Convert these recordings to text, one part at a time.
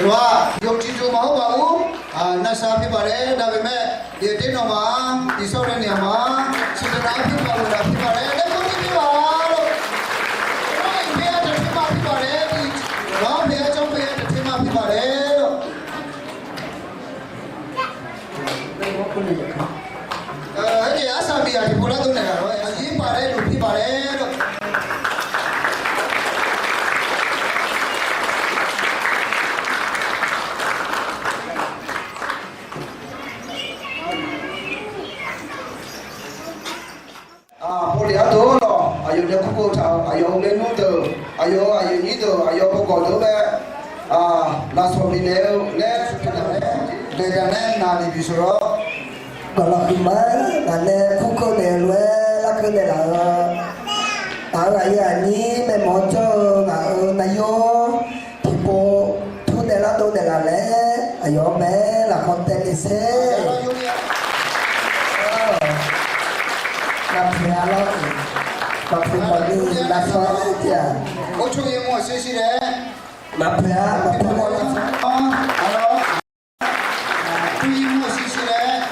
ว่าโยมจิจูมาเขาบอกนักศึกษาพี่บาร์เร่ได้ไหมเดี๋ยวเด็กน้องมาที่สอนเนี่ยมาสุดท้ายพี่บาร์เร่พี่บาร์เร่ได้คนที่พี่บาร์เราเพื่อนจะพี่มาพี่บาร์เร่เราเพื่อนจะพี่มาพี่บาร์เร่เดี๋ยวอาสาบีอาที่พูดแล้วตรงไหนกันวะยี่บาร์เร่ลูกพี่บาร์เร่พอเดี๋ยวตัวเราอายุเด็กคู่ชาวอายุเลี้ยงลูกเต๋ออายุนี้เต๋ออายุพวกเขาเต๋อแบบลาสมิเลวเล่สุดท้ายเดี๋ยวนั้นนาดีพิสุรก็เราขึ้นมานั่นแหละคู่เขาเนี่ยรวยลักขึ้นเลยล่ะอะไรอย่างนี้ไม่หมดจ้านายโยที่โปทุนเดล่าตัวเดล่าเล่อายุแม่ละคนเตลิเซ่Nampaklah, tapi bagi dasar dia. Ojo yang mau sesi deh. Nampaklah, halo. Tu yang mau sesi deh.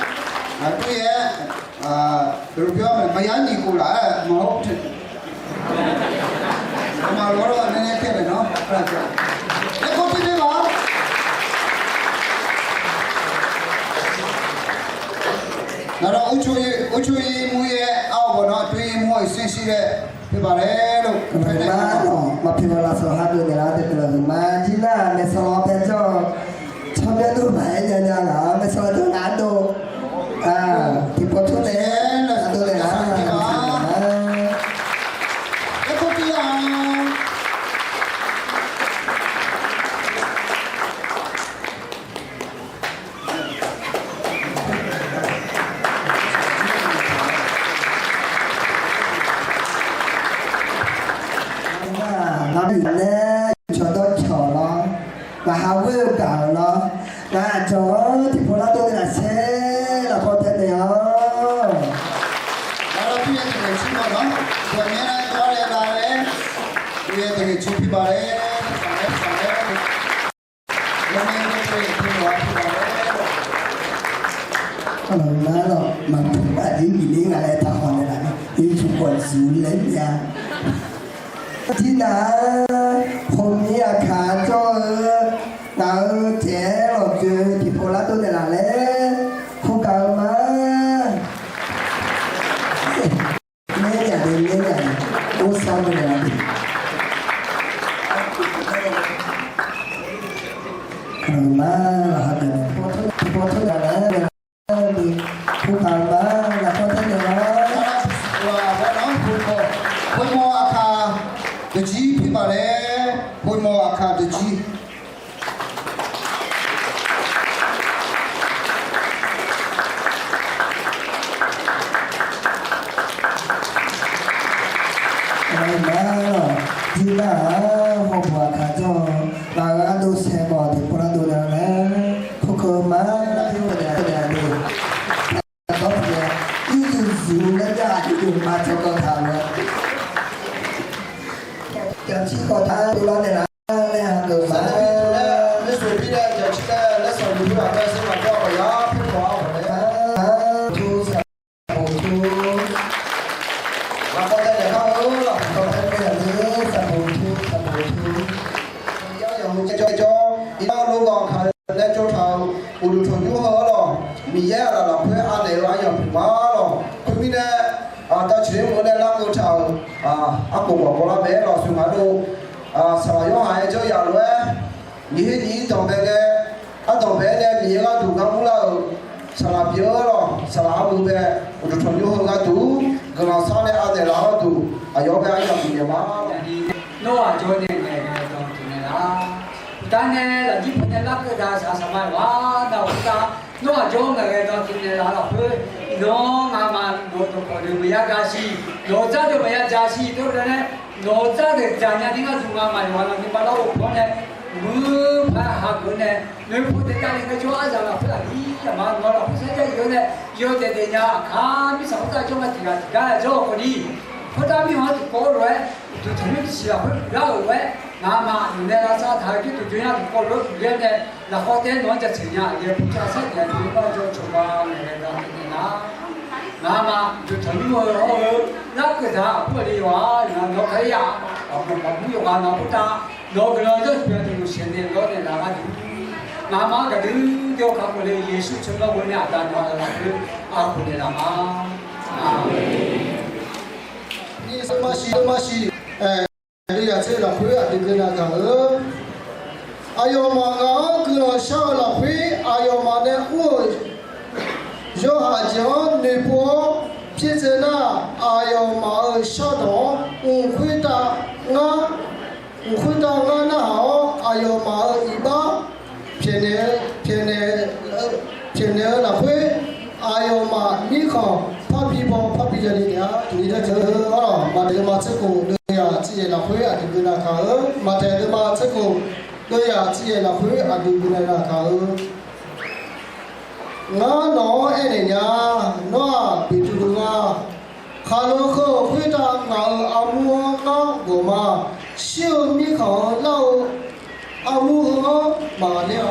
Tu ya, rupiah macam ni kula, mau. Kalau orang ni ni kena, no. Lekor tu dia. Nara ucu muye awal na tuh muye sensire pibarelo. Mana? Mapi malah sahadu ni ada kalau majina mesalah pejo. Sampai tu banyak nyala mesalah tu ngado. Tipe tu le, tu le Ekor dia. Nè cho tôi chờ nó và hào vưu cả nó là cho thì phụ nữ tôi là xe là có thể đấy đó là bây giờ thì chỉ có nó còn nhớ là tôi đây là đấy bây giờ thì chụp hình bài đấy hôm nay tôi thì nói mà nó mà bạn đi nghỉ ngơi lại thằng họ này là đi chụp quần xuống lấy nhàที่ไหนผมมีอาคารก็เราเจ๋อเจอที่โพลัสตัวเดียวเลยคู่เก่ามาเนี่ยอย่างเดียวเนี่ยโอ้ซ้อมเลยนะมาหาเงินพอทุกอย่างแล้วคู่เก่ามาแล้วพอทุกอย่างแล้วว่าน้องคุณโมอาคาThe G people there, who more are the G. Jika membuat kacau, maka tu saya bawa di pulau Dulang, hukuman terjadi. Kalau dia itu sudah jadi macam kau tahu. Giờ chỉ có thang tôi lo này là người mà nó sụp đi đây giờ chỉ là nó sụp đi vào đây sẽ vào cho vào đó phía bỏ vào đấy thu sập thu và con đây là không rồi con đây là nước sập thu giáo dục cho đi bao lâu còn thời lên cho thầu u đủ thầu nhú hơn rồi mình giá là làm thuê ăn để vào dòng má rồi tôi biết đấy ta chỉ muốn đây là câu chào áp dụng vào con bé rồi xuống hải đô sau đó hai chỗ giờ rồi nghĩ tổng bé cái tổng bé này nghĩ là đủ các là sau đó biết rồi sau đó đủ bé một chút nhiều hơn cái đủ gần là sau này ăn để làm đủ yếu bé ăn được nhiều mà nó chỗ này này trong chỗ này là cái này là chỉ phải là cái đó sao mà quá đâu ta nó chỗ này trong chỗ này là phải nó mà nó có được bây giờ giá trị nó ra được bây giờ giá trị tôi nói này nó ra được giá nhà đi cái chúng mà mà nó đi bắt đầu con này mưa phải học cái này nếu phụ được cái chỗ ấy là phải là đi mà nó là phải sẽ cái này yêu để nhà khám biết sao cái chỗ mà thì cái chỗ có đi เพราะถ้ามีหัวตัวโก้เลยตัวถึงไม่เสียเพราะเราเลย Nama ini rasa tadi tujuannya kalau dia ni nak hotel orang cakapnya dia punya sahaja dia baca coba mereka ini lah. Nama tu cakap nak kerja boleh wah, nak kerja, apa yang nak buat, nak kerja seperti itu sendiri, nak ni nama tu. Nama kadang dia kau boleh Yesus cakap boleh ada nama tu, aku boleh nama. Ini masih. Đây là sẽ là quý ở trên cái nào nữa ayo mà ngã cứ nói sao là quý ayo mà nên ui do hạ gió nề bố phía trên na ayo mà ở sao đó quý ta ngã na hảo ayo mà ở iba phía này là quý ayo mà ní khó pháp bị jadi dia ini dah jauh orang mata mata ku dia cie la hui ada guna kau mata mata ku dia cie la hui ada guna kau ngah no ini nya no bitu ngah kalau kau hui tak ngah amu ngah goma siu ni kau lau amu ngah malia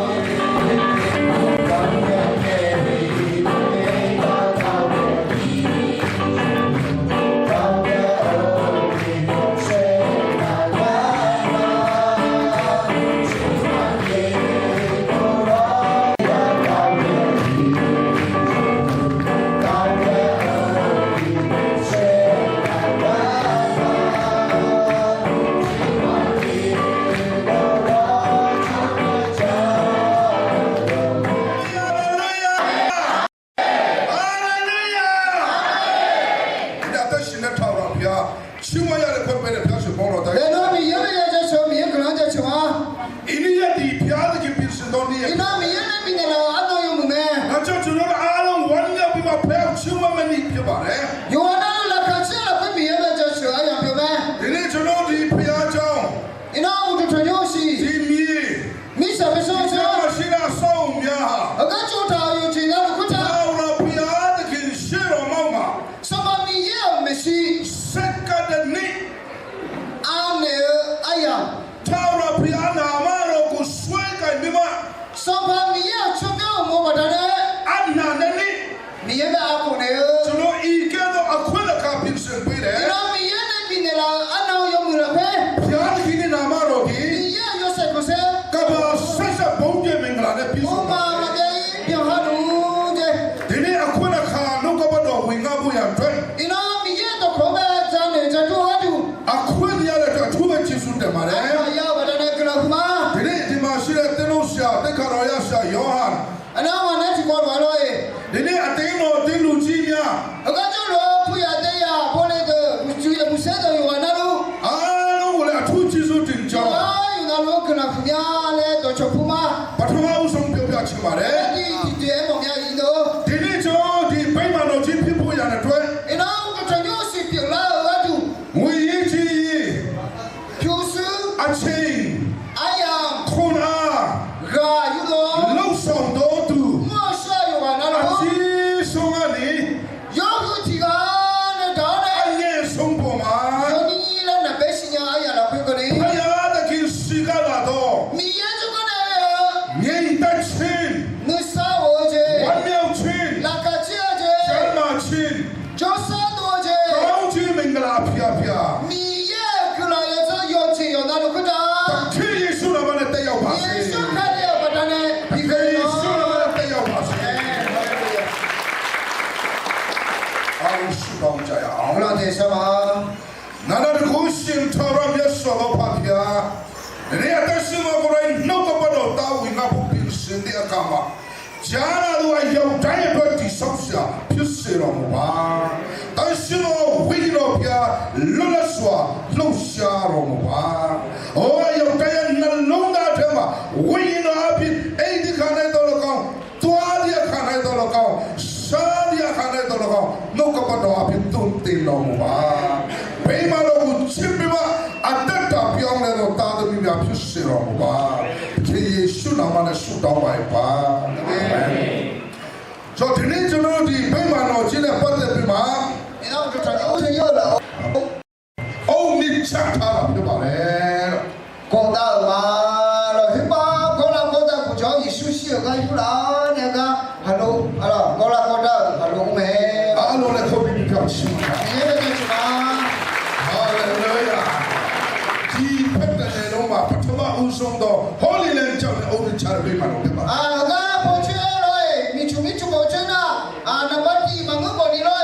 So today you know the payment of Chile Pate Pima. You know the Oh, me chapter of the Bare. Go ရှိပါမြေပဲကြပါဟာလေလုယာဒီဖက်တဲ့လုံးမှာပထမဦးဆုံးတော့ Holy Land ကြောင့်အုပ်ချရပေးမှာတော့ပါအာကပေါ်ချေရောမိချူပေါ်ချနာနံပါတ်ဒီမငုပေါ်ဒီရော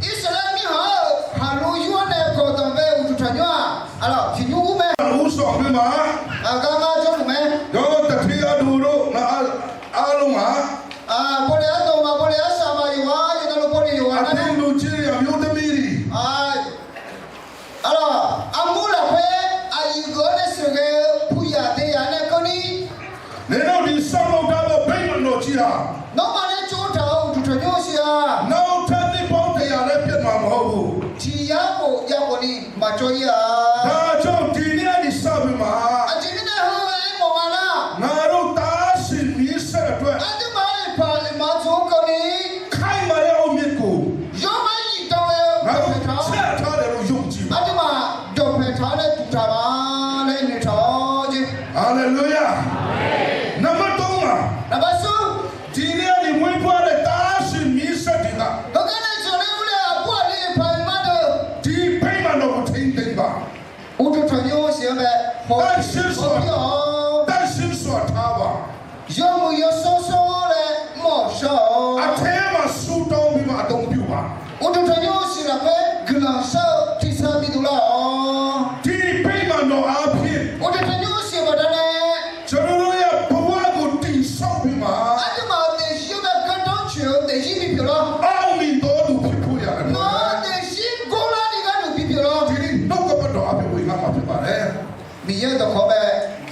အစ္စလာမ်ဟာလူယူနေကိုတော့ပဲဦးထညွာအဲ့တော့ဖြူဦးမဲဦးဆောင်ပြီးမှာကာမကျုံးမဲတော့တတိယဒူတို့အားလုံးမှာပေါ်ရတော့မှာပေါ်ရဆာမရီဝါရတော့ပေါ်ရဝါအတင်းလူချီရမျိုးသမီးတွေအဲ့တော့အမူလာဖဲအာယူကိုနဲ့ဆိုကဖူရတဲ့ရနဲ့ကိုနီနေတော့ဒီဆောင်းတော့တော့ဘိမလို့ချီဟာနောက်မှလည်းကျိုးတောင်ဒူထညွာစီဟာနောက်ထပ်ဒီပေါင်းတရားလည်းပြတ်မှာမဟုတ်ဘူးဒီရကိုရောက်ကိုနီမချိုရဒါကြောင့်ဒီနေ့ဒီစပ်မှာအဒီနေ့ဟိုလေမော်လာငါတို့တားရှင်ပြီးဆက်အတွက်အဒီမိုင်ပါလီမာချိုကိုနီခိုင်မရအောင်မြစ်ကိုရုံးမကြီးတောင်းလဲငါတို့ဆက်ထားတယ်လို့ယုံကြည်အဒီမှာဒေါ်ဖက်ထားတဲ့တူတာပါလေနေတော်ကြီးဟာလေလုယာနံပါတ်3မှာနံပါတ်2ဒီနေ့ဒီမွေးဖွားတဲ့တားရှင်ပြီးဆက်တင်ကဟုတ်ကဲ့လေကျွန်တော်လည်းအပွားလေးဖိုင်မတော့ဒီဖိမတော့ထိန်းသိမ်းပါဦးထညိုးရှင်ပဲဟောရှင်းစွာတရှင်းစွာထားပါယောမယောဆောဆောလေမောရှောအထဲမှာစူတောင်းပြီးမှအသုံးပြုပါဦးထညိုးရှင်ကပဲဂလာဆောတိစာပြီးတူလားဒီဖိမတော့အဖြစ်ဦးထညိုးရှင်ဗဒနေကျွန်တော်ရဲ့ဘဝကိုတည်ဆောက်ပြီးမှအဲ့ဒီမှာတေရှိကကတော့ချေတေရှိပြီးပြလားအောင်မီတော်သူဖြစ်ဖို့ရတယ်နော်တေရှိကိုလာဒီကတော့ပြီးပြလားဒီနောက်ကပတ်တော်အဖြစ်ဝေငါမှာဖြစ်ပါတယ်မိရတော့ခေါ်ပဲ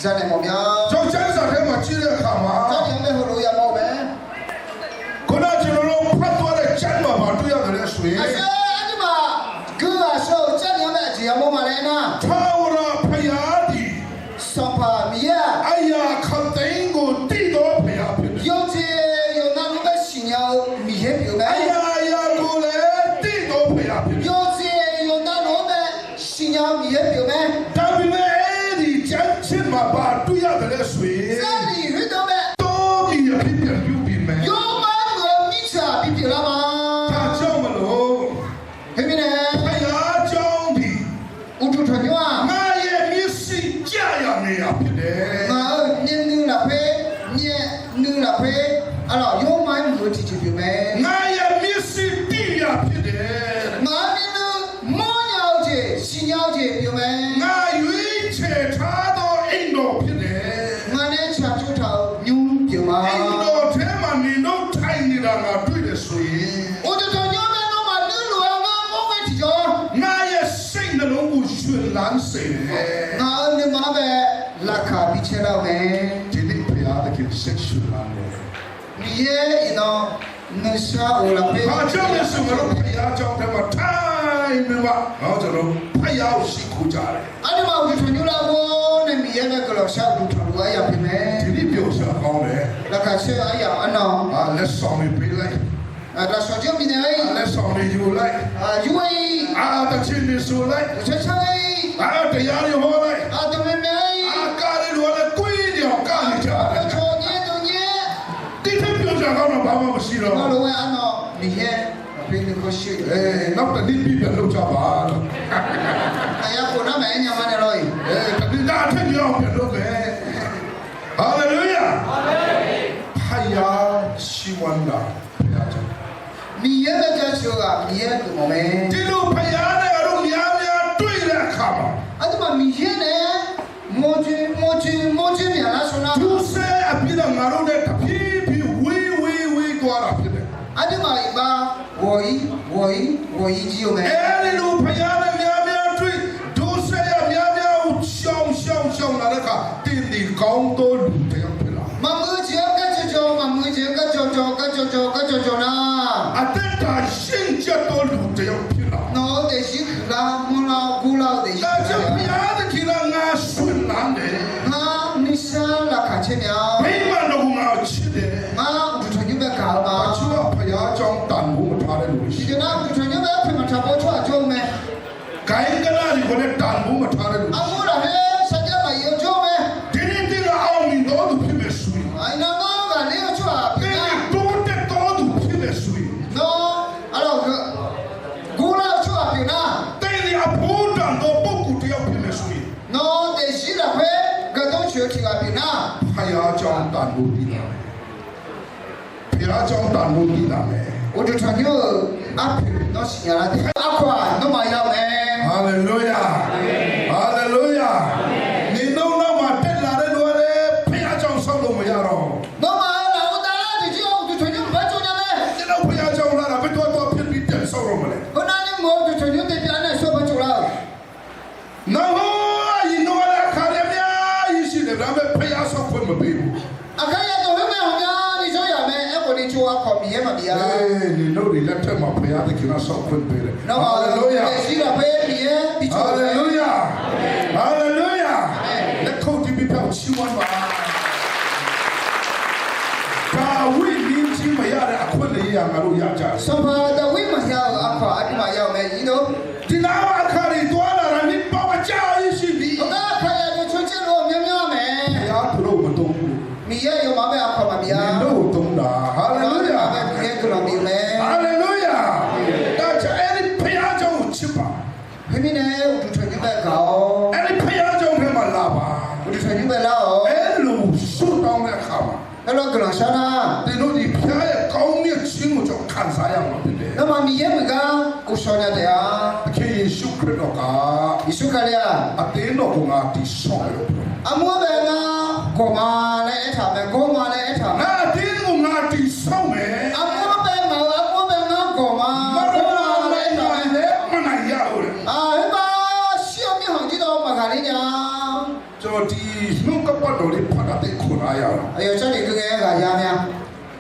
ဇာနေမောင်များကျောင်းချမ်းစာထဲမှာကြည့်တဲ့အခါမှာကျောင်းရဲ့ဟိုလိုရမောပဲခုနကျွန်တော်တို့ဖတ်သွားတဲ့ကျမ်းမှာတွေ့ရတယ်ဆိုရင်အဲ့ဒီမှာကူအဆောကျမ်းရဲ့အကြီးအမောမှာလည်းနာထာဝရဖယားဒီစပါမီယာအယာခတိန်ကိုတိတော်ဖယားဖြစ်ယောချေယောနာမပဲရှင်ယောမိရဲ့ပြောမယ်အယာကိုလည်းတိတော်ဖယားဖြစ်ယောချေယောနာမပဲရှင်ယောမိရဲ့ပြောမယ်ဒါပေမဲ့ဒီကျမ်းချင်းမှာတွေ့ရတယ်ဆိုရင်စသည်ရတော့ပဲတော်မိရဲ့ဖြစ်ပြပြုပြီးမယ်ယောမကိုမိချာပြီးပြလာပါဒါကြောင့်မလို့ဟဲ့မင်းဖယားကြောင့်ဒီဥထုထညွာငါရဲ့မျက်စိကြာရနေရဖြစ်တယ်ငါနင်းနူလာဖေးညက်နူလာဖေးအဲ့တော့ယောမိုင်းကိုကြည့်ကြည့်ပြမယ်ငါရဲ့မျက်စိတိရဖြစ်တယ်ငါနင်းနူမောညောက်ချေရှင်ယောက်ချေပြမယ်ငါရွေးချယ်ထားတော့အိမ်တော်ဖြစ်တယ်ငါနဲ့ချာချူထောင်ညူးပြမှာအိမ်တော်ထဲမှာနေတော့ထိုင်နေတာငါတွေ့တယ်ဆိုရင်အိုးတော်ညောမဲတော့မှလူလူငါမောမဲချီကျော်ငါရဲ့စိတ်နှလုံးကိုရွှင်လန်းစေတယ်ငါနဲ့မပဲလက်ခါပြီးချတော့မယ်ဒီနေ့ဖရားတကယ်စိတ်ရွှင်လန်းတယ်ဒီရဲ့နော်နရှာအိုလာဖေးအားကြောင့်လည်းဆိုတော့ဖရားကြောင့်တမထိုင်ပြီးမှဟောကျွန်တော်ဖရားရှိခိုးကြတယ်အဲ့ဒီမှာဒီညူလာဘောနဲ့မိရဲ့ကလောရှာဒူထလူအရာပြမယ်ဒီနေ့ပြောစရာကောင်းတယ်လက်ခါရှေ့အရာအနော်လက်ဆောင်ပေးလိုက်ဒါဆိုကြပြီနေလက်ဆောင်လေးယူလိုက်ယူဝေးတချင်းနေဆိုလိုက်ချက်ချိုင်းတရားရဟောလိုက်တမင်မေကားလေးလိုလည်းကိုင်းနေအောင်ကားနေကြတယ်ချောညင်းတုံညင်းတိထပြောကြကောင်းတော့ဘာမှမရှိတော့ဘာလို့အနော်ဒီရဲ့ဖေးကိုရှိနောက်တတိပြပြလောက်ကြပါအရာကိုနားမညမနေလို့တတိတာထက်ပြောင်းပြလို့ပဲဟာလေလုယာအာမင်ဖယားရှိဝန္တာမိရဲ့ကြချိုးကမိရဲ့တူမမဲဒီလိုဖယားနဲ့တို့များတွေ့တဲ့အခါမှာအဲ့ဒီမှာမိရဲ့နဲ့မောချင်းများလားဆိုတော့သူစဲအပြည့်တော့ငါတို့နဲ့တဖြည်းဖြည်းဝေးသွားတာဖြစ်တယ်အဲ့ဒီမှာဘာဝေးကြီးုံနဲ့အဲ့ဒီလိုဖယားနဲ့များတွေ့ဒုစဲရများကိုရှောင်းလာတဲ့အခါတင်းဒီကောင်းတော့လူတယောက်ဖြစ်လာမမကြီးကကြောနာအသက်တာရှင်းချက်တော်လူတယောက်ဖြစ်လာနော်တဲ့ရှိခလာမလာကူလာတဲ့ရှိခလာဘုရားသခင်ကငါဆွေးနွေးတယ်ငါနိစာလာခချင်းများဘယ်မှာတော့ငါချစ်တယ်ငါဒီထညဘကာပါချူဘုရားကြောင့်တန်ဖို့မထားတဲ့လူရှိတယ်နော်ဒီထညဘဖိမထားဖို့ချွတ်ကြုံမယ်ဂိုင်းကလာဒီကိုလည်းတန်ဖို့မထားတဲ့လူအမိုးရဟဲစကြမယုံကြုံမယ်ဒီနေ့ဒီတော့အောင်မီတော့သူဖြစ်မယ်ဆိုရင်အိုင်နော်လေချွတ် ကြောင့်တန်ဖို့ပြီးတာဖះကြောင့်တန်ဖို့ပြီးတာမယ် 我就穿牛阿皮那是伢的阿宽那么要呢 ဟာလေလုယာဟာလေလုယာနေတော့မှာတက်လာတဲ့လူကလည်းဖះကြောင့်ဆောက်လို့မရတော့ 那么老大就叫我就穿牛不做呢呗 ကျွန်တော်ဖះကြောင့်လာတာဘယ်တော့ဖြစ်ပြီးတက်ဆောက်တော့မလဲ 我那你莫就穿牛在边那说不出来 နော်ယင်းတော့လာခါရမြာရှိတယ်ဒါပေမဲ့ဖះဆောက်ခွင့်မပေးဘူး 阿看也都没好呀你说呀没哎我的就阿考毕业嘛毕业 နေတို့တွေလက်ထက်မှာဖះသခင်ကဆောက်ခွင့်ပေးတယ် 那么 ဟာလေလုယာ 是了毕业毕业 ဟာလေလုယာဟာလေလုယာလက်ခုပ်တီးပြီးပြောင်းချီးမွမ်းပါဒါဝိနည်းကြီးမရတဲ့အခွင့်အရေးငါတို့ရကြတယ် 什么的为嘛要阿考阿弟嘛要没你都 ဒီနာအခါရီတွာလာတာနိပါဝကြာရှိပြီ 我那看也就穿起了喵喵没 ဘုရားသူတို့မတုံးဘူး 你也有嘛没阿考嘛毕业 ဒီတို့တုံးတာဟာလေလုယာ 毕业可能没嘞 ဟာလေလုယာဒါချအဲ့ဒီဘုရားကြောင့်ချစ်ပါ 后面呢我就穿牛白搞 အဲ့ဒီဘုရားကြောင့်ထဲမှာလာပါ 我就穿牛白了 အဲ့လိုဆုတောင်းတဲ့အခါမှာ 那老可能啥呢 သင်တို့ဒီဘုရားရဲ့ကောင်းမြတ်ခြင်းကိုကြောင့်ခံစားရမှာဖြစ်တယ် 那么你也没干我说呢的呀 အခင်ယေရှုခရစ်တော်က 你说看了 အသင်းတော်ကငါတည်ဆောက်လို့ 阿莫白呢过嘛嘞一场呗过嘛嘞一场 ငါအသင်းကိုငါတည်ဆောက်မယ် 阿莫白嘛阿莫白呢过嘛 မ 过 တော် 嘛 လာ 嘞 လိုက် 一场 တာလည်းမနိုင်ရဘူးလေ 啊，那么需要你好几道嘛看你讲， ကျွန်တော်ဒီနှုတ်ကပတ်တော်လေးဖတ်တဲ့ခုနာရတာ 哎呦，这里个个个家呢，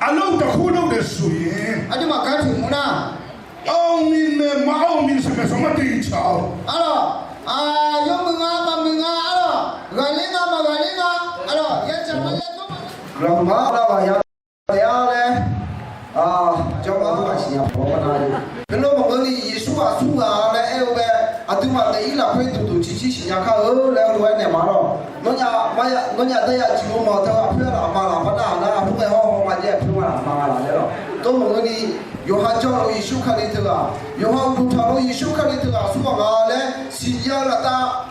အလုံးတစ်ခုလုပ်တဲ့ဆိုရင် 啊，你嘛干什么呢？ အောင်မြင်နဲ့မအောင်မြင်စမယ်ဆိုမှတင်ချောင်း 啊咯，啊，有门啊，没门啊，啊咯，干领啊嘛干领啊，啊咯，也讲嘛也做嘛。老妈老爸要要嘞，啊，叫妈妈是要婆婆那里，跟老婆你一说啊说啊嘞，哎呦呗，啊对嘛，第一啦，会嘟嘟叽叽新疆看来路外呢嘛咯，我家妈呀，我家这呀就毛头啊，漂亮嘛啦，不那那不会好好嘛，这漂亮嘛啦的咯，都问你。有哈教路一修看里头啊，有哈路条路一修看里头啊，说话嘞，新疆那大，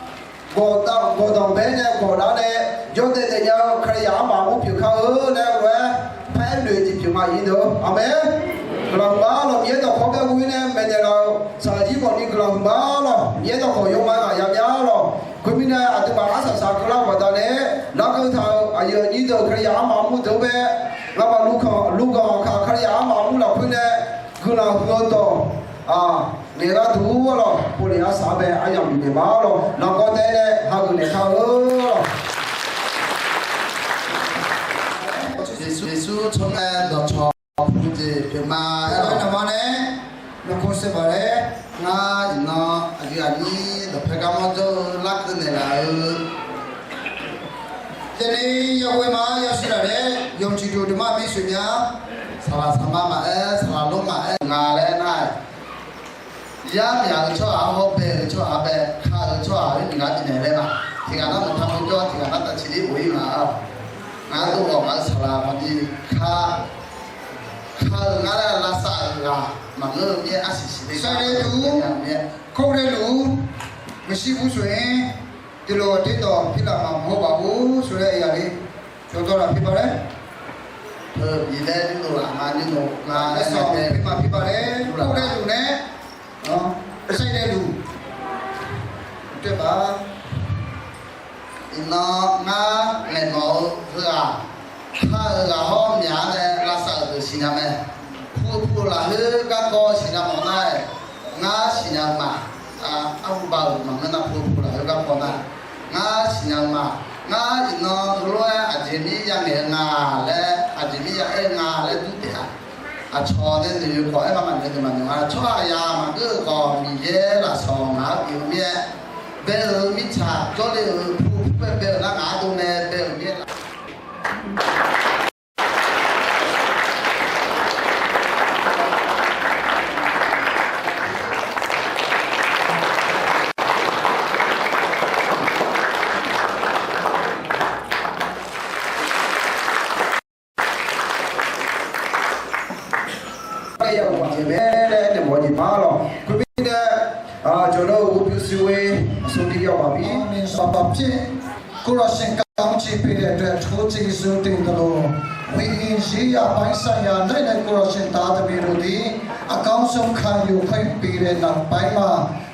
我当白呢，我那嘞，有的人要看亚马我票看来喂，排队的票嘛印头，阿妹，个老马了，也到后边位呢，没得了，啥地方你个老马了，也到后用嘛个亚了，后面呢，啊，都把阿啥个了，我到嘞，那个头，哎呦，你都看亚马木头呗。那么路口看亚马木了，回来可能很多啊，那个多了，不然啥呗，哎呀，没嘛了，那个在呢，还有那看了。耶稣从来都朝普子表嘛，那么呢，那可是嘛嘞，那那阿弟阿弟都拍干嘛就拉个那啦。这里要为嘛要是来嘞，用起就嘛没水呀， ဆလာသမမအဲဆလာလုံးမအဲငါလည်းနိုင်ရမြာချောအဟောပဲချောအပဲခါချောအဒီငါတင်နေလဲမှာဒီကတော့မထမကြောဒီကတော့တချီလေးဝေးမှာငါတို့ကဆလာမဒီခါငါလည်းလာစားကမငုံမြအစီစီလေးမြဲ 扣的路，没洗不水，这路这道皮拉嘛好吧不，所以呀哩，就到了皮巴嘞， ဒီလဲဒီလိုအမှန်ဒီလိုငါ 那 လည်း 少 နဲ့ 皮嘛皮巴嘞，扣的路呢，啊，谁的路，对吧？ nó ngã ngày mẫu thưa à ha là hôm nhà này là sợ từ xin nhà mẹ phu là hư các cô xin nhà mẫu này ngã xin nhà mà ông bà mà mình là phu là hư các cô này ngã xin nhà mà ngã thì nó rồi chỉ mi yang này ngã lẽ chỉ mi yang ngã lẽ tu tiệt cho nên thì có em mà mình thì mình cho ya mà cứ còn mi dễ là sò ngã kiểu mẹ bây giờ mi chả cho nên bây giờ là ngã tụi này bây giờ biết là bây giờ còn chỉ bé đấy để mọi gì mà lo, quý vị đấy, chỗ đâu cũng biết suy, suy đi vào bảo bí, bảo bảo chứ, cô là sinh ကောင်းချီးပေးတဲ့အတွက်ထိုးကျေးဇူးတင်သလိုဝိညာဉ်ရှိရာပိုင်းဆိုင်ရာနိုင်တဲ့ကိုရရှင်သားသမီးတို့သည်အကောင်းဆုံးခံယူခွင့်ပေးတဲ့နောက်ပိုင်းမှာ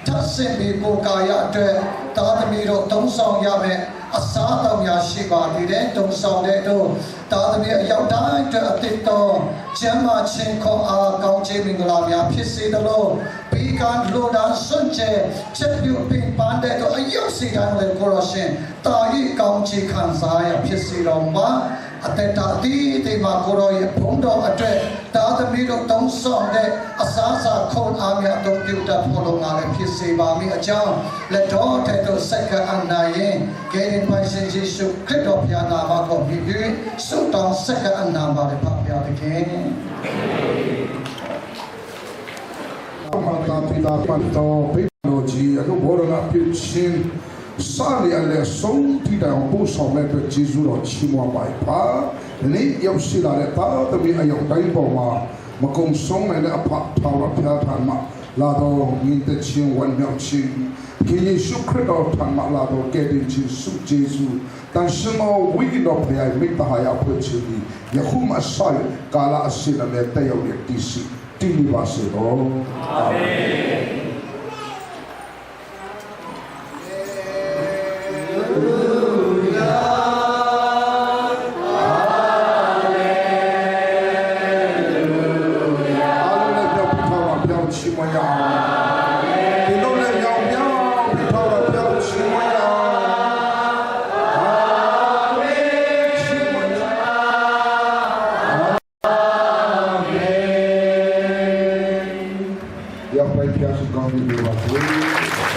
ထပ်ဆင့်ပြီးကိုယ်ကာယအတွက်သားသမီးတို့သုံးဆောင်ရမယ်အစားအသောက်များရှိပါသေးတယ်သုံးဆောင်တဲ့တို့သားသမီးအရောက်တိုင်းအတွက်အသစ်တော်ကျမ်းမာခြင်းခေါ်အားကောင်းခြင်းမင်္ဂလာများဖြစ်စေသလိုဘေးကလိုဒန်စွန့်ကြဲချက်ပြုပင်ပန်းတဲ့တို့အယုတ်စီတိုင်းလေကိုရရှင်တာရီကောင်းချီးခံစားရဖြစ်စေတော်မှာအတ္တတိတိမှာကိုရောရဲ့ဘုံတော်အတွက်တာသမီးတို့သုံးဆောင်တဲ့အစားအစာခုံအားများအသုံးပြုတတ်ဖို့လုံးငါလည်းဖြစ်စေပါမိအကြောင်းလက်တော်တဲ့တို့စက္ကအနာရင်ကဲရင်ပိုင်ရှင်ယေရှုခရစ်တော်ဘုရားနာမတော်မြည်ပြီးဆုတောင်းစက္ကအနာပါလေဖပါသခင် Mata pita panto technology ako bora na pitchin sali ale song tida po song le Jesu ro chimo pai pa ni yau sila le ta ta bi ayo dai po ma makom song le apa thawa pha than ma la do min te chin wan myao chin ki Yesu Christ of than ma la do ke din chin su Jesu tan shimo wi do phai mi ta ha ya phu chin ni ya khum asai kala asila le ta yau le ti si Tini Basiro. Amen. Yang baik yang suka di luar